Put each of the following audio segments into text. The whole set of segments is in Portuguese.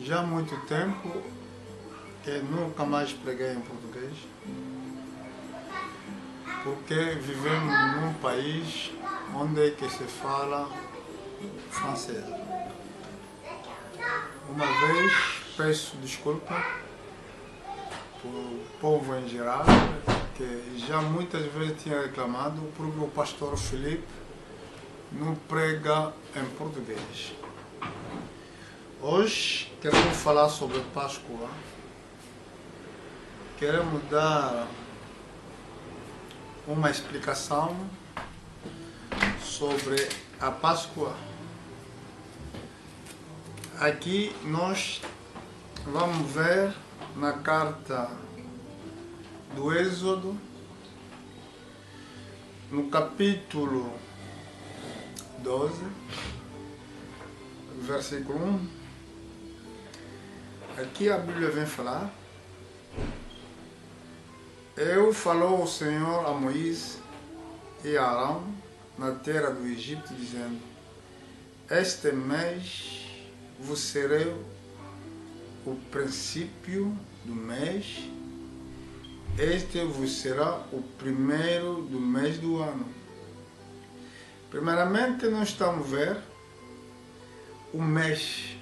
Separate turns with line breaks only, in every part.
Já há muito tempo que nunca mais preguei em português, porque vivemos num país onde é que se fala francês. Uma vez peço desculpa para o povo em geral, que já muitas vezes tinha reclamado porque o pastor Felipe não prega em português. Hoje queremos falar sobre Páscoa. Queremos dar uma explicação sobre a Páscoa. Aqui nós vamos ver na carta do Êxodo, no capítulo 12, versículo 1. Aqui a Bíblia vem falar: Eu falou o Senhor a Moisés e a Arão na terra do Egito, dizendo: Este mês vos serei o princípio do mês, este vos será o primeiro do mês do ano. Primeiramente, nós estamos a ver o mês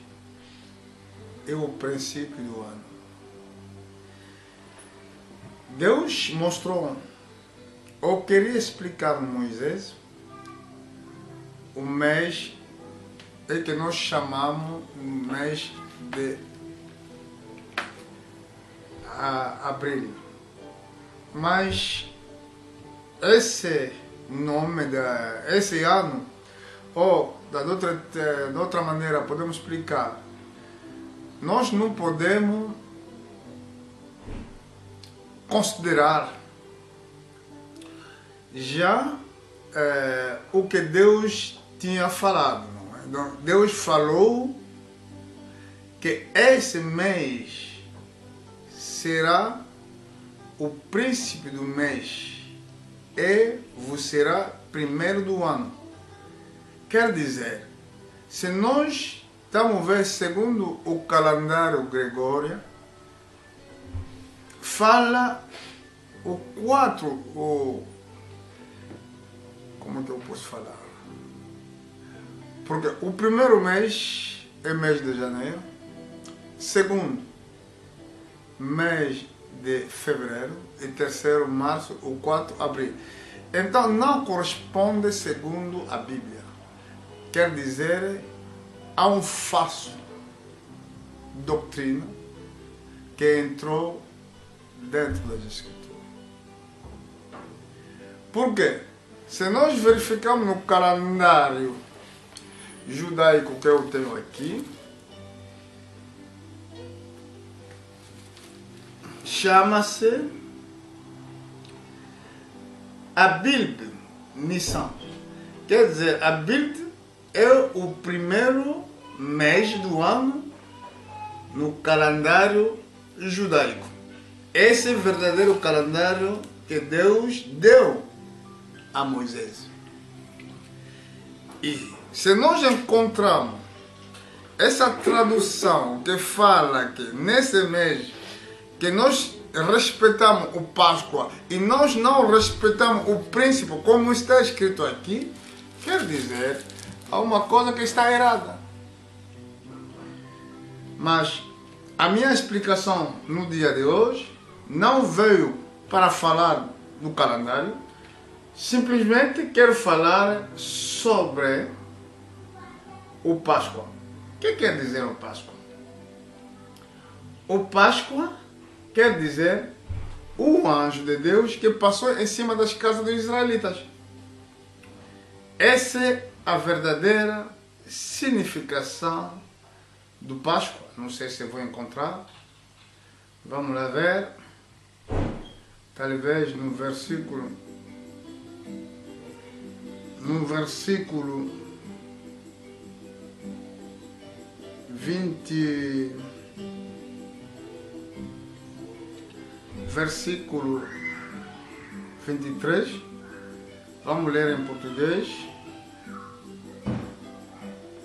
é o princípio do ano. Deus mostrou, ou queria explicar a Moisés, o mês é que nós chamamos o mês de abril. Mas esse nome, esse ano, ou de outra maneira podemos explicar, nós não podemos considerar já o que Deus tinha falado. Não é? Deus falou que esse mês será o príncipe do mês e vos será primeiro do ano. Quer dizer, se nós estamos a ver segundo o calendário gregório, fala como que eu posso falar? Porque o primeiro mês é mês de janeiro, segundo mês de fevereiro e terceiro março, o quarto abril. Então não corresponde segundo a Bíblia. Quer dizer, há um falso doutrina que entrou dentro das Escrituras. Por quê? Se nós verificarmos no calendário judaico que eu tenho aqui, chama-se Abib Nissan. Quer dizer, Abib é o primeiro mês do ano no calendário judaico. Esse é o verdadeiro calendário que Deus deu a Moisés. E se nós encontramos essa tradução que fala que nesse mês que nós respeitamos o Páscoa e nós não respeitamos o príncipe como está escrito aqui, quer dizer, há uma coisa que está errada. Mas a minha explicação no dia de hoje não veio para falar do calendário, simplesmente quero falar sobre o Páscoa. O que quer dizer o Páscoa? O Páscoa quer dizer o anjo de Deus que passou em cima das casas dos israelitas. Essa é a verdadeira significação do Páscoa. Não sei se eu vou encontrar. Vamos lá ver. Talvez no versículo 20, versículo 23. Vamos ler em português.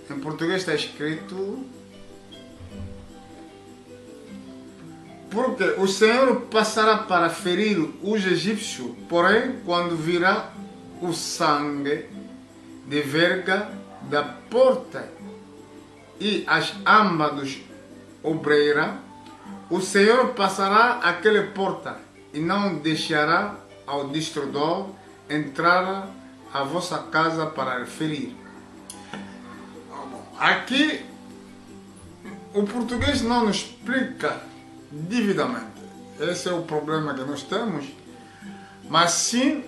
Em português está escrito: Porque o Senhor passará para ferir os egípcios, porém, quando virá o sangue de verga da porta e as ambas dos obreiros, o Senhor passará aquela porta e não deixará ao destruidor entrar a vossa casa para ferir. Aqui, o português não nos explica devidamente. Esse é o problema que nós temos. Mas sim,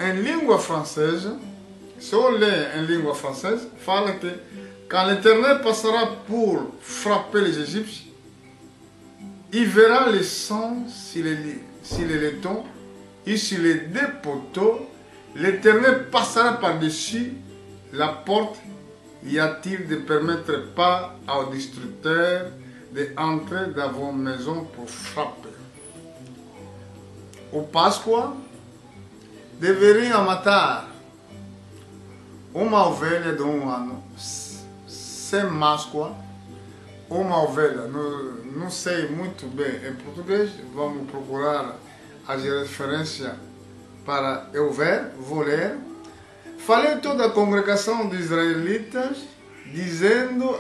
em língua francesa, se eu ler em língua francesa, fala que quand l'Éternel passera pour frapper les Égyptiens, il verra le sang sur les laitons et sur les deux poteaux. L'Éternel passera par-dessus la porte. Y a-t-il de permettre pas au destructeur d'entrer dans vos maisons pour frapper? O Páscoa deveriam matar uma ovelha de um ano, sem máscara, uma ovelha, não sei muito bem em português, vamos procurar as referências para eu ver, vou ler. Falei toda a congregação de israelitas, dizendo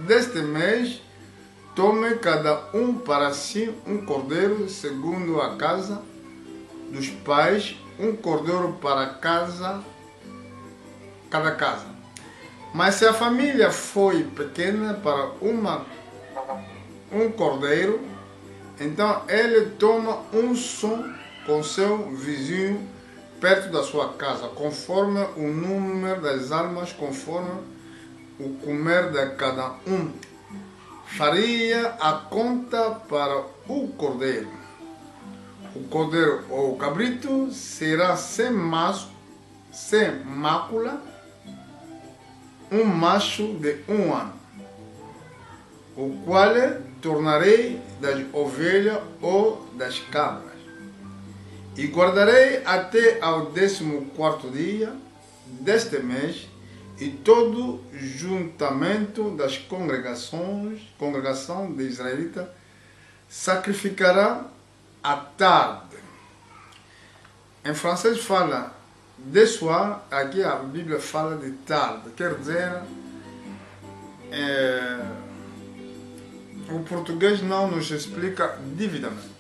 deste mês, tome cada um para si um cordeiro segundo a casa dos pais, um cordeiro para cada casa. Mas se a família foi pequena para um cordeiro, então ele toma um só com seu vizinho perto da sua casa, conforme o número das almas, conforme o comer de cada um. Faria a conta para o cordeiro. O cordeiro ou o cabrito será sem mácula, um macho de um ano, o qual tornarei das ovelhas ou das cabras. E guardarei até ao 14º dia deste mês, e todo juntamento das congregação de israelitas sacrificará à tarde. Em francês fala de soir, aqui a Bíblia fala de tarde, quer dizer, o português não nos explica devidamente.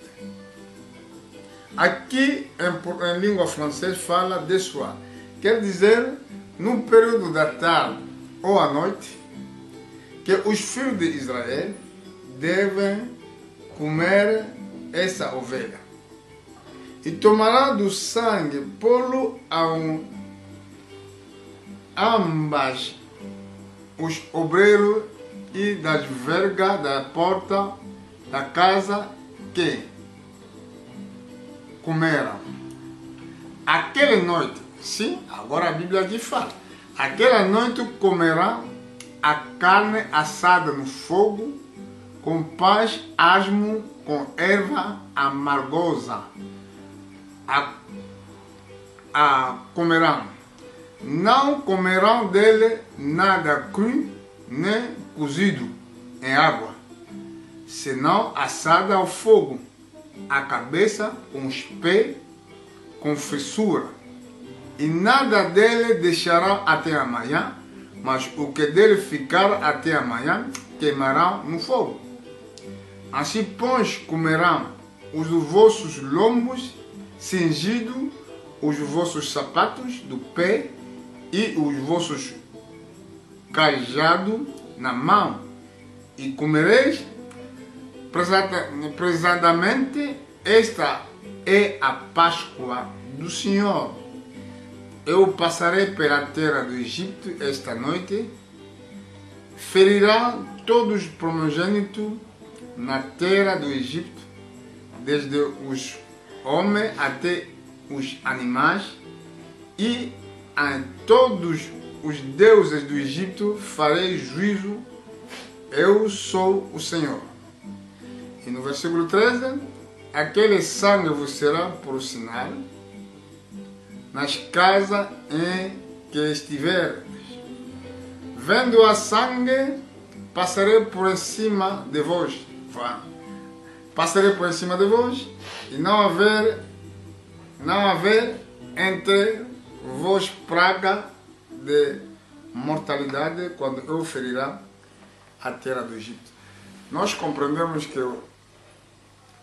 Aqui em língua francesa fala de soir, quer dizer no período da tarde ou à noite, que os filhos de Israel devem comer essa ovelha. E tomará do sangue, pô-lo ambas os obreiros e das vergas da porta da casa que comeram. Aquela noite, sim, agora a Bíblia aqui fala, aquela noite comerá a carne assada no fogo, com paz, asmo, com erva amargosa. Comerão. Não comerão dele nada cru, nem cozido em água, senão assada ao fogo, a cabeça com os pés, com fissura. E nada dele deixará até amanhã, mas o que dele ficar até amanhã queimarão no fogo. Assim, pois, comerão os vossos lombos cingidos, os vossos sapatos do pé e os vossos cajados na mão, e comereis presadamente. Esta é a Páscoa do Senhor. Eu passarei pela terra do Egito esta noite, ferirá todos os primogênitos na terra do Egito, desde os homens até os animais, e a todos os deuses do Egito farei juízo. Eu sou o Senhor. E no versículo 13, aquele sangue vos será por sinal nas casas em que estiverdes. Vendo a sangue, passarei por cima de vós. Passarei por cima de vós e não haver entre vós praga de mortalidade quando eu ferirá a terra do Egito. Nós compreendemos que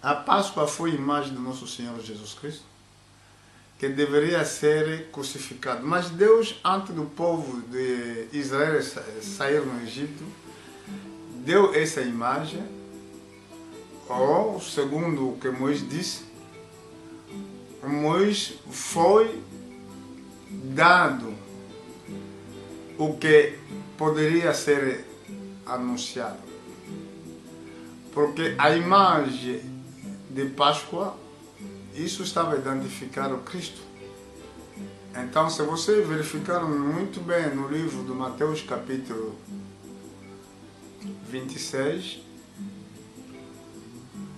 a Páscoa foi a imagem do nosso Senhor Jesus Cristo, que deveria ser crucificado. Mas Deus, antes do povo de Israel sair no Egito, deu essa imagem, ou segundo o que Moisés disse, Moisés foi dado o que poderia ser anunciado. Porque a imagem de Páscoa, isso estava identificado Cristo. Então, se você verificar muito bem no livro de Mateus capítulo 26,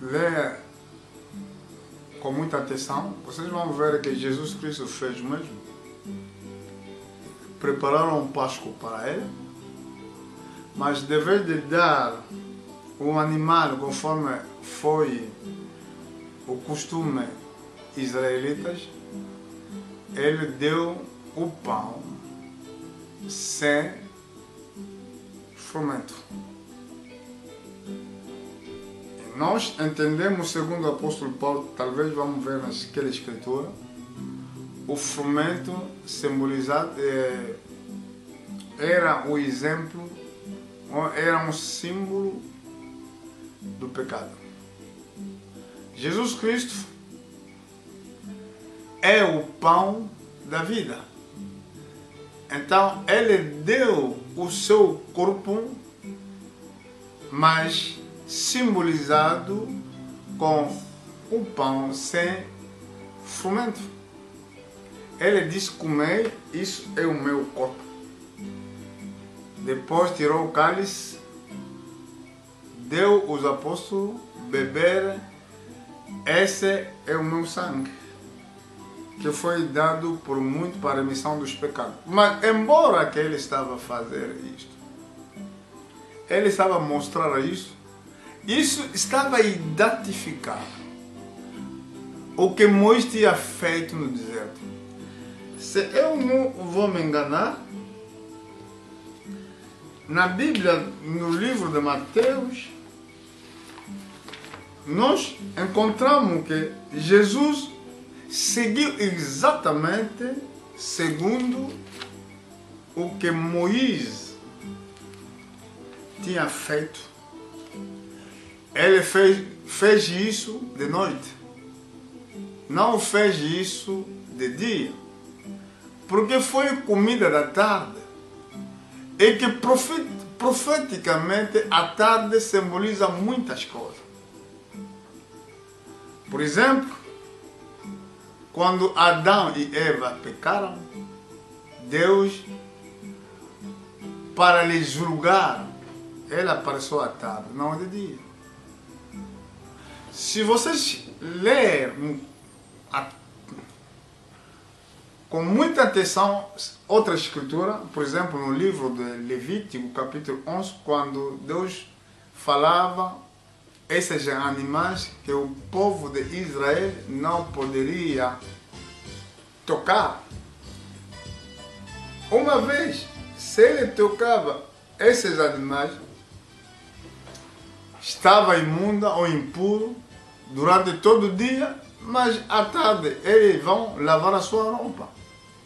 lê com muita atenção, vocês vão ver que Jesus Cristo fez o mesmo. Prepararam um Páscoa para ele, mas de vez de dar um animal conforme foi o costume israelitas, ele deu o pão sem fermento. E nós entendemos, segundo o apóstolo Paulo, talvez vamos ver naquela escritura, o fermento simbolizado era o exemplo, era um símbolo do pecado. Jesus Cristo é o pão da vida. Então, ele deu o seu corpo, mas simbolizado com o pão sem fermento. Ele disse: comer, isso é o meu corpo. Depois tirou o cálice, deu aos apóstolos beber, esse é o meu sangue, que foi dado por muito para a remissão dos pecados. Mas embora que ele estava a fazer isto, ele estava a mostrar isso estava a identificar o que Moisés tinha feito no deserto. Se eu não vou me enganar, na Bíblia, no livro de Mateus, nós encontramos que Jesus seguiu exatamente segundo o que Moisés tinha feito. Ele fez isso de noite, não fez isso de dia, porque foi comida da tarde, e que profeticamente a tarde simboliza muitas coisas. Por exemplo, quando Adão e Eva pecaram, Deus, para lhes julgar, ele apareceu à tarde, não de dia. Se vocês lerem com muita atenção outra escritura, por exemplo, no livro de Levítico, capítulo 11, quando Deus falava esses animais que o povo de Israel não poderia tocar. Uma vez, se ele tocava esses animais, estava imunda ou impuro durante todo o dia, mas à tarde eles vão lavar a sua roupa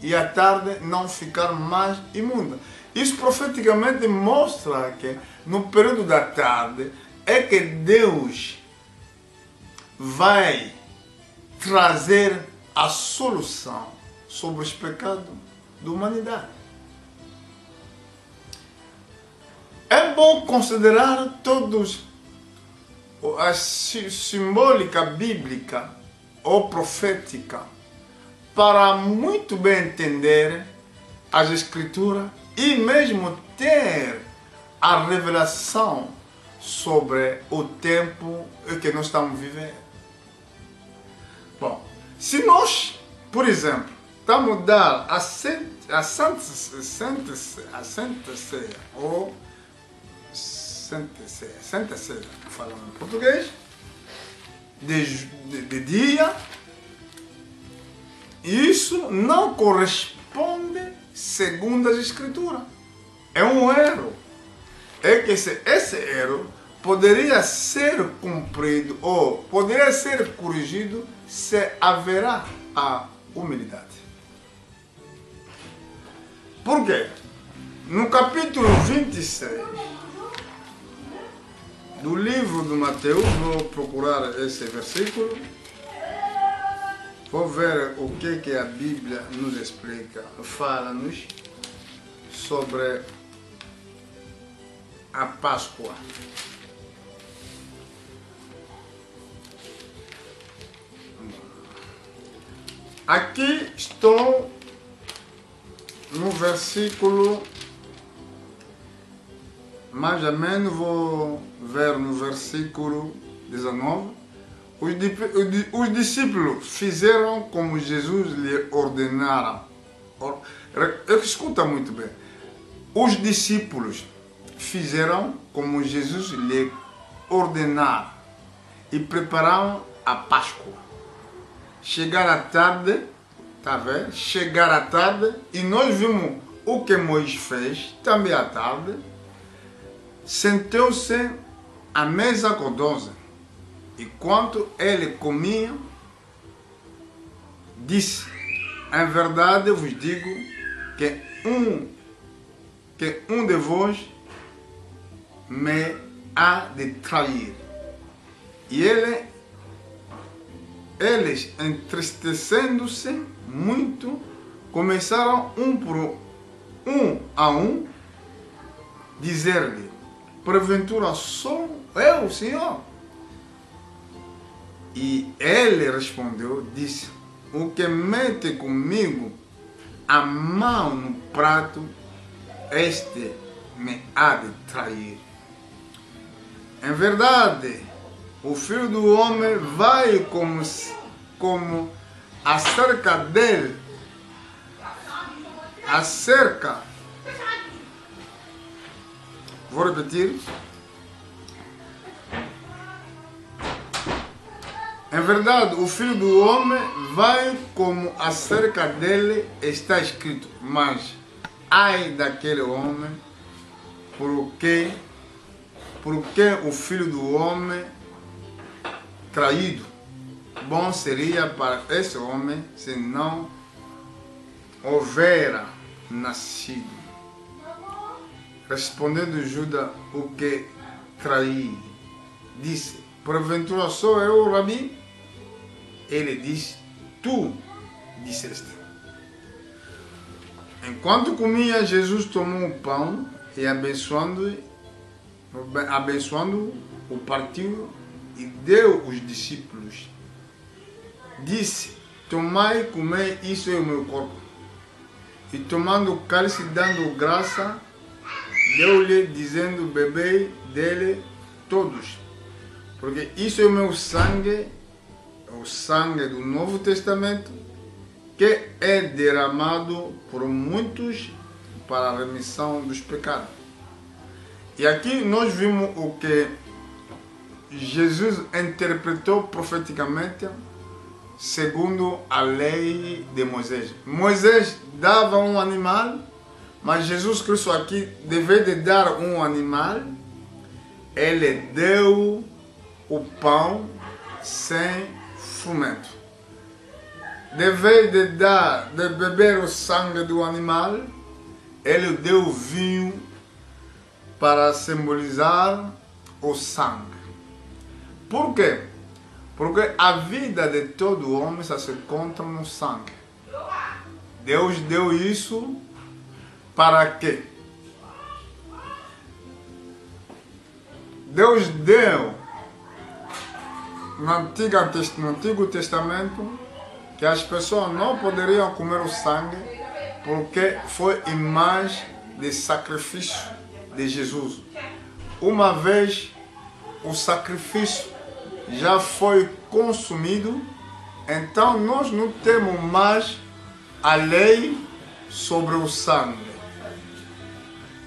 e à tarde não ficar mais imunda. Isso profeticamente mostra que no período da tarde é que Deus vai trazer a solução sobre os pecados da humanidade. É bom considerar todos a simbólica bíblica ou profética para muito bem entender as escrituras e mesmo ter a revelação sobre o tempo em que nós estamos vivendo. Bom, se nós, por exemplo, estamos a dar a Santa Ceia ou Santa Ceia, falando em português, de dia. Isso não corresponde segundo as Escrituras. É um erro. É que esse erro poderia ser cumprido ou poderia ser corrigido se haverá a humildade. Por quê? No capítulo 26 do livro de Mateus, vou procurar esse versículo, vou ver o que a Bíblia nos explica, fala-nos sobre a Páscoa. Aqui estou no versículo, mais ou menos vou ver no versículo 19. Os discípulos fizeram como Jesus lhe ordenara. Escuta muito bem. Os discípulos fizeram como Jesus lhe ordenara e prepararam a Páscoa. Chegar à tarde, tá vendo? Chegar à tarde, e nós vimos o que Moisés fez também à tarde. Sentou-se à mesa com 12. E quando ele comia, disse: em verdade vos digo que um de vós me há de trair. E eles, entristecendo-se muito, começaram um a um dizer-lhe: porventura sou eu, Senhor? E ele respondeu, disse: o que mete comigo a mão no prato, este me há de trair. Em verdade, o Filho do Homem vai como acerca dele, vou repetir. Em verdade, o Filho do Homem vai como acerca dele está escrito, mas ai daquele homem, porque o Filho do Homem traído. Bom seria para esse homem se não houvera nascido. Respondendo Judas, o que traí, disse: porventura sou eu, Rabi? Ele disse: tu disseste. Enquanto comia, Jesus tomou o pão e abençoando, o partiu e deu aos discípulos. Disse: tomai e comei, isso é o meu corpo. E tomando o cálice, dando graça, deu-lhe, dizendo: bebei dele todos, porque isso é o meu sangue, o sangue do Novo Testamento, que é derramado por muitos para a remissão dos pecados. E aqui nós vimos o que Jesus interpretou profeticamente segundo a lei de Moisés. Moisés dava um animal, mas Jesus Cristo aqui, deveria de dar um animal, ele deu o pão sem fomento. Deveria de beber o sangue do animal, ele deu o vinho para simbolizar o sangue. Por quê? Porque a vida de todo homem só se encontra no sangue. Deus deu isso para quê? Deus deu no Antigo Testamento que as pessoas não poderiam comer o sangue porque foi imagem de sacrifício de Jesus. Uma vez o sacrifício já foi consumido, então nós não temos mais a lei sobre o sangue.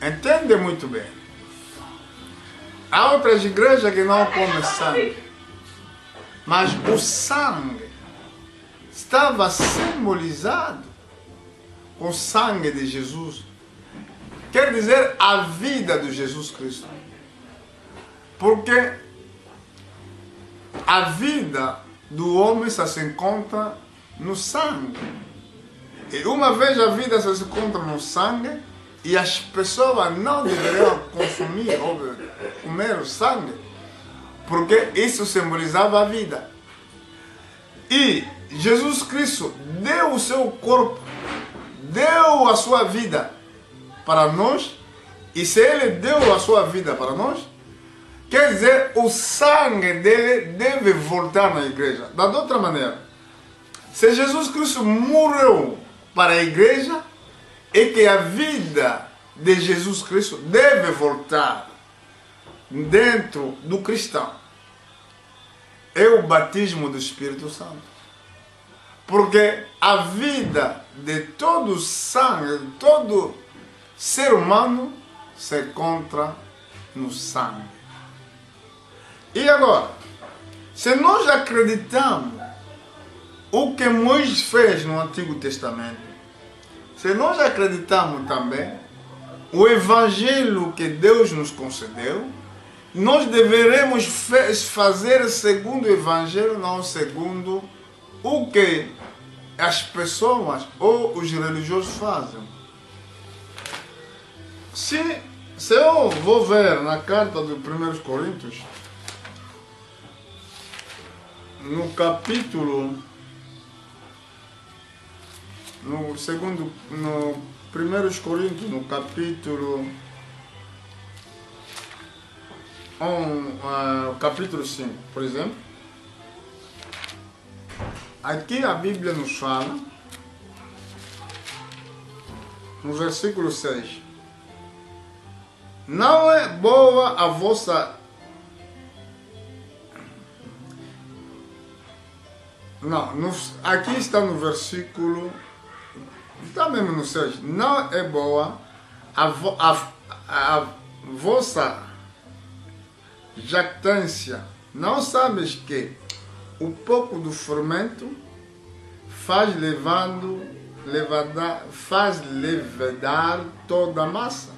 Entende muito bem. Há outras igrejas que não comem sangue, mas o sangue estava simbolizado com o sangue de Jesus. Quer dizer, a vida de Jesus Cristo. Porque a vida do homem só se encontra no sangue. E uma vez a vida só se encontra no sangue, e as pessoas não deveriam consumir ou comer o sangue, porque isso simbolizava a vida. E Jesus Cristo deu o seu corpo, deu a sua vida para nós, e se Ele deu a sua vida para nós, quer dizer, o sangue dele deve voltar na igreja. Da outra maneira, se Jesus Cristo morreu para a igreja, é que a vida de Jesus Cristo deve voltar dentro do cristão. É o batismo do Espírito Santo. Porque a vida de todo sangue, de todo ser humano, se encontra no sangue. E agora, se nós acreditamos o que Moisés fez no Antigo Testamento, se nós acreditamos também o Evangelho que Deus nos concedeu, nós deveremos fazer segundo o Evangelho, não segundo o que as pessoas ou os religiosos fazem. Se eu vou ver na carta dos 1 Coríntios, no capítulo, no 1 Coríntios, no capítulo 5, por exemplo, aqui a Bíblia nos fala, no versículo 6, não é boa a vossa... Não, aqui está no versículo, está mesmo no 6, não é boa a vossa jactância. Não sabes que o pouco do fermento faz levedar toda a massa?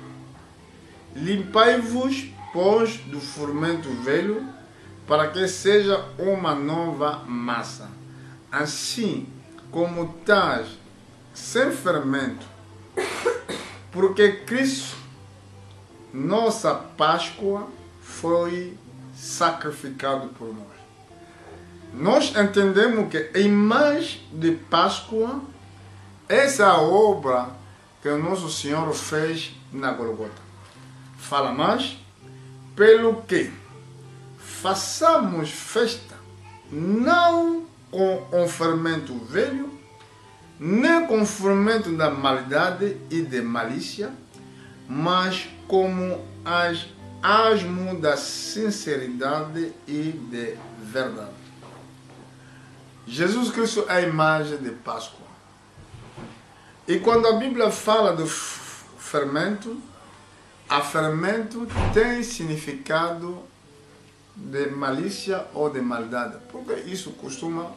Limpai-vos, pois, do fermento velho, para que seja uma nova massa. Assim como estás sem fermento, porque Cristo, nossa Páscoa, foi sacrificado por nós. Nós entendemos que a imagem de Páscoa, essa é a obra que o nosso Senhor fez na Golgota. Fala mais, pelo que façamos festa, não com o fermento velho, nem com o fermento da maldade e de malícia, mas como as asmo da sinceridade e de verdade. Jesus Cristo é a imagem de Páscoa. E quando a Bíblia fala do fermento, a fermento tem significado de malícia ou de maldade, porque isso costuma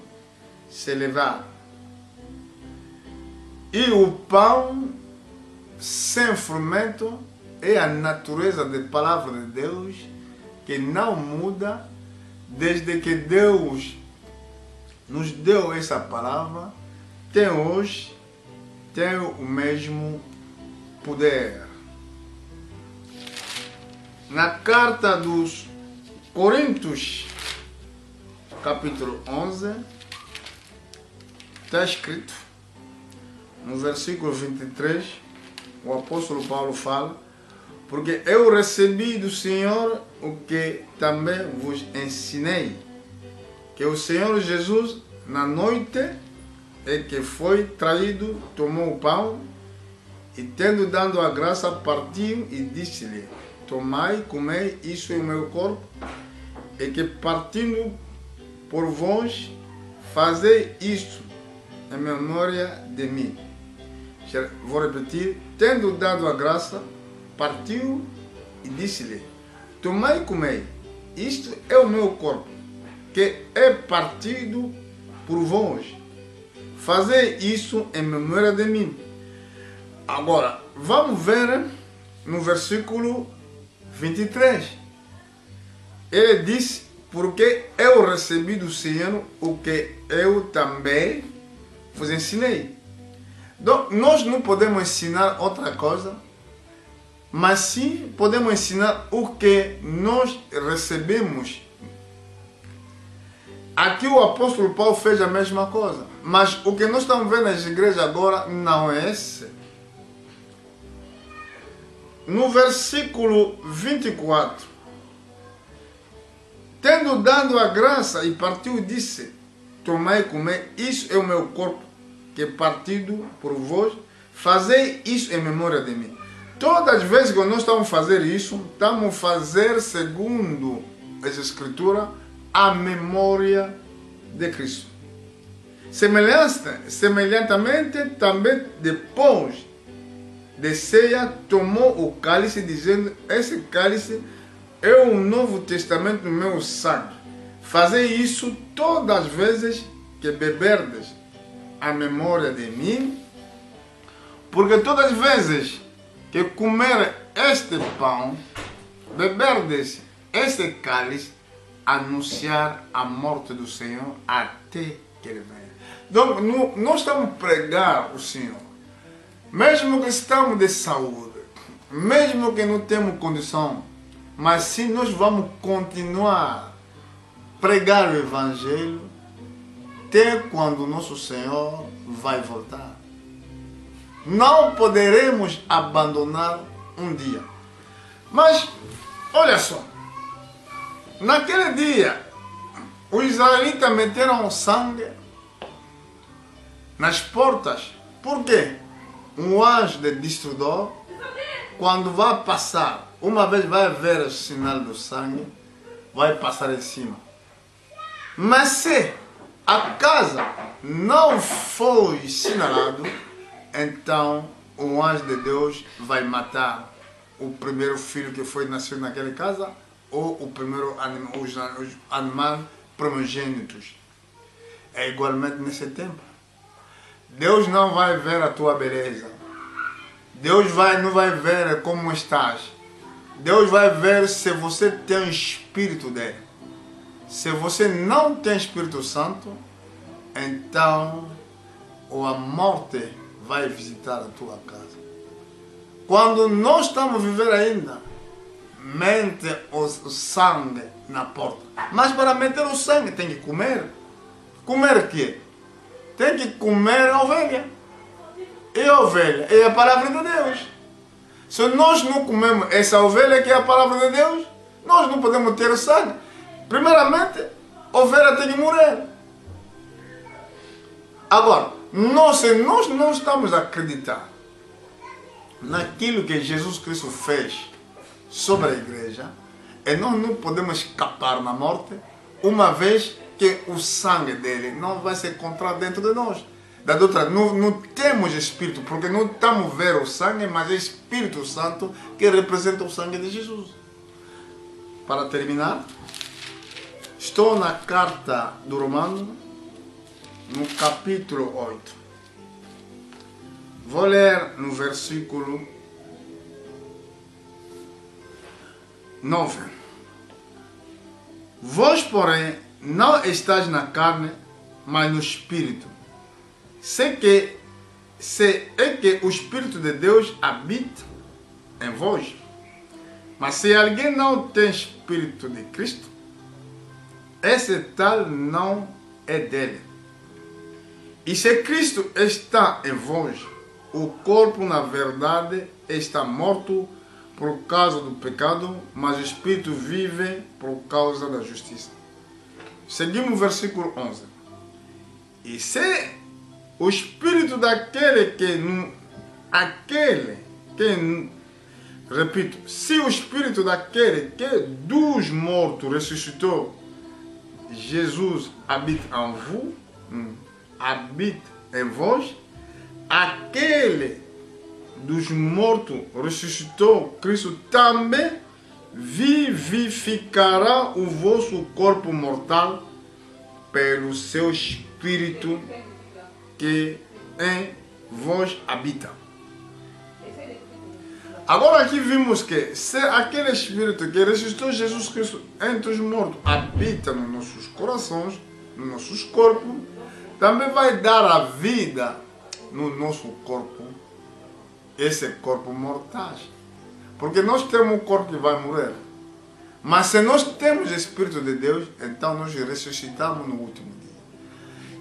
se levar. E o pão sem fermento é a natureza da palavra de Deus, que não muda desde que Deus nos deu essa palavra, até hoje tem o mesmo poder. Na carta dos Coríntios, capítulo 11, está escrito, no versículo 23, o apóstolo Paulo fala, porque eu recebi do Senhor o que também vos ensinei, que o Senhor Jesus, na noite em que foi traído, tomou o pão e, tendo dado a graça, partiu e disse-lhe, tomai, comei, isso é o meu corpo, e que partindo por vós, fazei isto em memória de mim. Vou repetir, tendo dado a graça, partiu e disse-lhe, tomai e comei, isto é o meu corpo, que é partido por vós. Fazei isso em memória de mim. Agora, vamos ver no versículo 23. Ele diz, porque eu recebi do Senhor o que eu também vos ensinei. Então, nós não podemos ensinar outra coisa, mas sim podemos ensinar o que nós recebemos. Aqui o apóstolo Paulo fez a mesma coisa, mas o que nós estamos vendo nas igrejas agora não é esse. No versículo 24, tendo dado a graça e partiu, disse, tomai e comei, isso é o meu corpo, que é partido por vós, fazei isso em memória de mim. Todas as vezes que nós estamos a fazer isso, estamos a fazer, segundo as Escrituras, a memória de Cristo. Semelhantemente, também depois de ceia, tomou o cálice, dizendo, esse cálice é o Novo Testamento do meu sangue. Fazei isso todas as vezes que beberdes a memória de mim, porque todas as vezes que comer este pão, beberdes este cálice, anunciar a morte do Senhor até que Ele venha. Então, nós estamos a pregar o Senhor, mesmo que estamos de saúde, mesmo que não temos condição, mas sim nós vamos continuar a pregar o Evangelho até quando o nosso Senhor vai voltar. Não poderemos abandonar um dia. Mas, olha só, naquele dia, os israelitas meteram sangue nas portas. Por quê? Um anjo de destruidor, quando vai passar, uma vez vai ver o sinal do sangue, vai passar em cima. Mas se a casa não foi sinalado, então o anjo de Deus vai matar o primeiro filho que foi nascido naquela casa, ou o primeiro os animais primogênitos. É igualmente nesse tempo. Deus não vai ver a tua beleza. Deus não vai ver como estás. Deus vai ver se você tem o Espírito dele. Se você não tem Espírito Santo, então a morte vai visitar a tua casa. Quando nós estamos a viver ainda, mente o sangue na porta. Mas para meter o sangue tem que comer. Comer o quê? Tem que comer a ovelha. E a ovelha é a palavra de Deus. Se nós não comemos essa ovelha que é a palavra de Deus, nós não podemos ter o sangue. Primeiramente, a ovelha tem que morrer. Agora, se nós não estamos a acreditar naquilo que Jesus Cristo fez sobre a igreja, e nós não podemos escapar na morte, uma vez que o sangue dele não vai se encontrar dentro de nós. Da outra, não temos Espírito, porque não estamos a ver o sangue, mas é Espírito Santo que representa o sangue de Jesus. Para terminar, estou na carta do Romano, no capítulo 8. Vou ler no versículo 9. Vós, porém, não estáis na carne, mas no Espírito. Se é que o Espírito de Deus habita em vós. Mas se alguém não tem Espírito de Cristo, esse tal não é dele. E se Cristo está em vós, o corpo na verdade está morto por causa do pecado, mas o Espírito vive por causa da justiça. Seguimos o versículo 11. E se o Espírito daquele repito, se o Espírito daquele que dos mortos ressuscitou Jesus habita em vós, habita em vós, aquele dos mortos ressuscitou Cristo também vivificará o vosso corpo mortal pelo seu Espírito que em vós habita. Agora aqui vimos que se aquele Espírito que ressuscitou Jesus Cristo entre os mortos habita nos nossos corações, nos nossos corpos, também vai dar a vida no nosso corpo, esse corpo mortal. Porque nós temos um corpo que vai morrer. Mas se nós temos o Espírito de Deus, então nós ressuscitamos no último dia.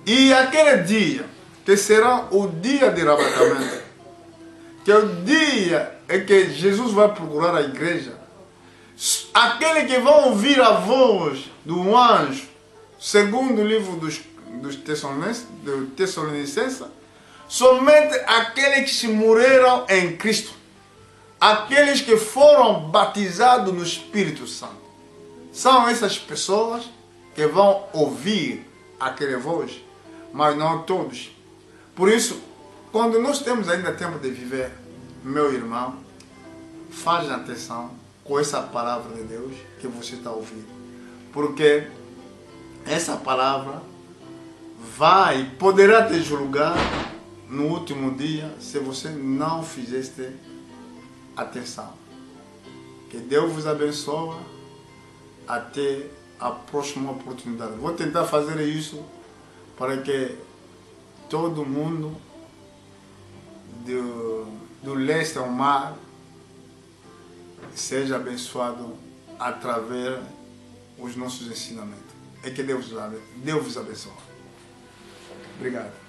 E aquele dia, que será o dia de arrebatamento, que é o dia em que Jesus vai procurar a igreja, aquele que vai ouvir a voz do anjo, segundo o livro dos Tessalonicenses, somente aqueles que se morreram em Cristo, aqueles que foram batizados no Espírito Santo, são essas pessoas que vão ouvir aquela voz, mas não todos. Por isso, quando nós temos ainda tempo de viver, meu irmão, faz atenção com essa palavra de Deus que você está ouvindo, porque essa palavra poderá te julgar no último dia se você não fizeste atenção. Que Deus vos abençoe. Até a próxima oportunidade. Vou tentar fazer isso para que todo mundo do leste ao mar seja abençoado através dos nossos ensinamentos. E que Deus vos abençoe. Obrigado.